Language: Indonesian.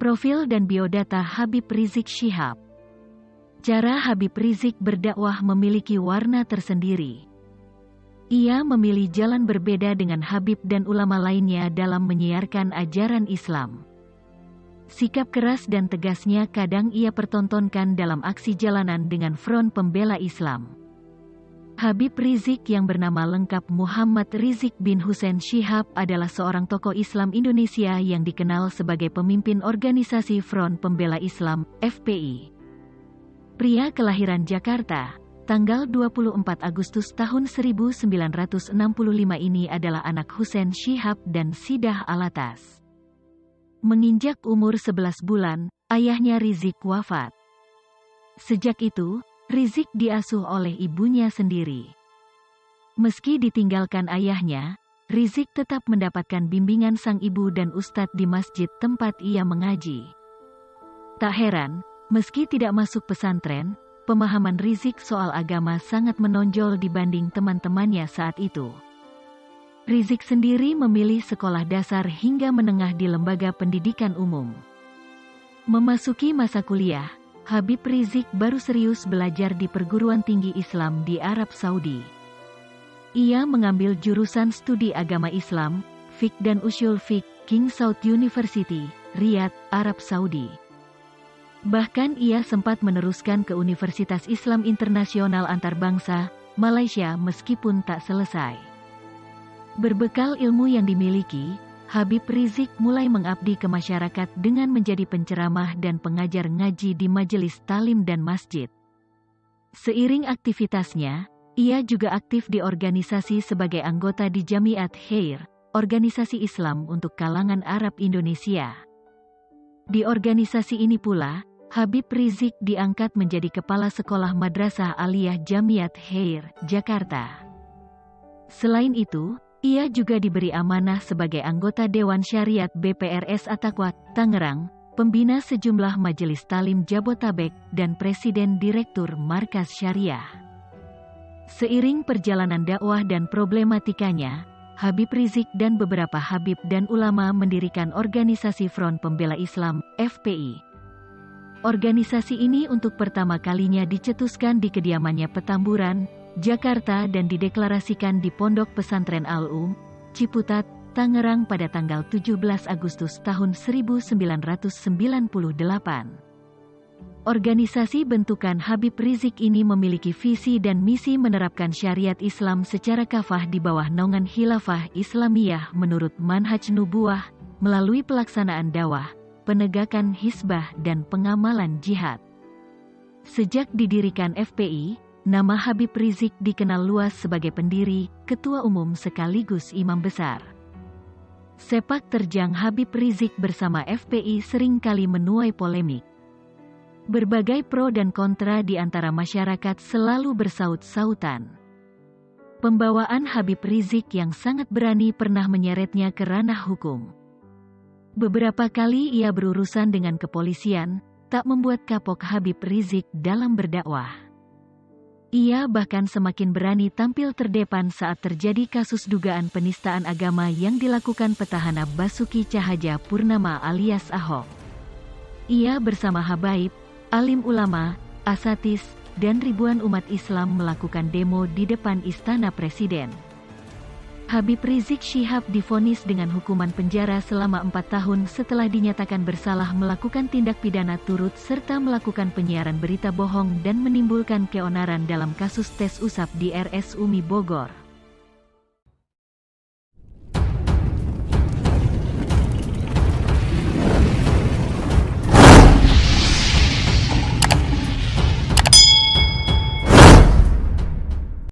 Profil dan biodata Habib Rizik Syihab. Cara Habib Rizik berdakwah memiliki warna tersendiri. Ia memilih jalan berbeda dengan Habib dan ulama lainnya dalam menyiarkan ajaran Islam. Sikap keras dan tegasnya kadang ia pertontonkan dalam aksi jalanan dengan Front Pembela Islam. Habib Rizik yang bernama lengkap Muhammad Rizik bin Hussein Syihab adalah seorang tokoh Islam Indonesia yang dikenal sebagai pemimpin organisasi Front Pembela Islam, FPI. Pria kelahiran Jakarta, tanggal 24 Agustus tahun 1965 ini adalah anak Hussein Syihab dan Sidah Alatas. Menginjak umur 11 bulan, ayahnya Rizik wafat. Sejak itu, Rizik diasuh oleh ibunya sendiri. Meski ditinggalkan ayahnya, Rizik tetap mendapatkan bimbingan sang ibu dan ustadz di masjid tempat ia mengaji. Tak heran, meski tidak masuk pesantren, pemahaman Rizik soal agama sangat menonjol dibanding teman-temannya saat itu. Rizik sendiri memilih sekolah dasar hingga menengah di lembaga pendidikan umum. Memasuki masa kuliah, Habib Rizik baru serius belajar di perguruan tinggi Islam di Arab Saudi. Ia mengambil jurusan studi agama Islam, Fiqh dan Ushul Fiqh, King Saud University, Riyadh, Arab Saudi. Bahkan ia sempat meneruskan ke Universitas Islam Internasional Antarbangsa, Malaysia meskipun tak selesai. Berbekal ilmu yang dimiliki, Habib Rizik mulai mengabdi ke masyarakat dengan menjadi penceramah dan pengajar ngaji di majelis talim dan masjid. Seiring aktivitasnya, ia juga aktif di organisasi sebagai anggota di Jamiat Khair, organisasi Islam untuk kalangan Arab Indonesia. Di organisasi ini pula, Habib Rizik diangkat menjadi Kepala Sekolah Madrasah Aliyah Jamiat Khair, Jakarta. Selain itu, ia juga diberi amanah sebagai anggota Dewan Syariat BPRS At-Taqwa, Tangerang, pembina sejumlah majelis talim Jabotabek, dan Presiden Direktur Markas Syariah. Seiring perjalanan dakwah dan problematikanya, Habib Rizik dan beberapa habib dan ulama mendirikan organisasi Front Pembela Islam, FPI. Organisasi ini untuk pertama kalinya dicetuskan di kediamannya Petamburan, Jakarta dan dideklarasikan di Pondok Pesantren Al-Um, Ciputat, Tangerang pada tanggal 17 Agustus tahun 1998. Organisasi bentukan Habib Rizik ini memiliki visi dan misi menerapkan syariat Islam secara kafah di bawah naungan Khilafah Islamiyah menurut manhaj nubuwah, melalui pelaksanaan dakwah, penegakan hizbah dan pengamalan jihad. Sejak didirikan FPI, nama Habib Rizik dikenal luas sebagai pendiri, ketua umum sekaligus imam besar. Sepak terjang Habib Rizik bersama FPI seringkali menuai polemik. Berbagai pro dan kontra di antara masyarakat selalu bersaut-sautan. Pembawaan Habib Rizik yang sangat berani pernah menyeretnya ke ranah hukum. Beberapa kali ia berurusan dengan kepolisian, tak membuat kapok Habib Rizik dalam berdakwah. Ia bahkan semakin berani tampil terdepan saat terjadi kasus dugaan penistaan agama yang dilakukan petahana Basuki Cahayapurnama alias Ahok. Ia bersama habaib, alim ulama, asatis, dan ribuan umat Islam melakukan demo di depan Istana Presiden. Habib Rizik Syihab divonis dengan hukuman penjara selama 4 tahun setelah dinyatakan bersalah melakukan tindak pidana turut serta melakukan penyiaran berita bohong dan menimbulkan keonaran dalam kasus tes usap di RS Umi Bogor.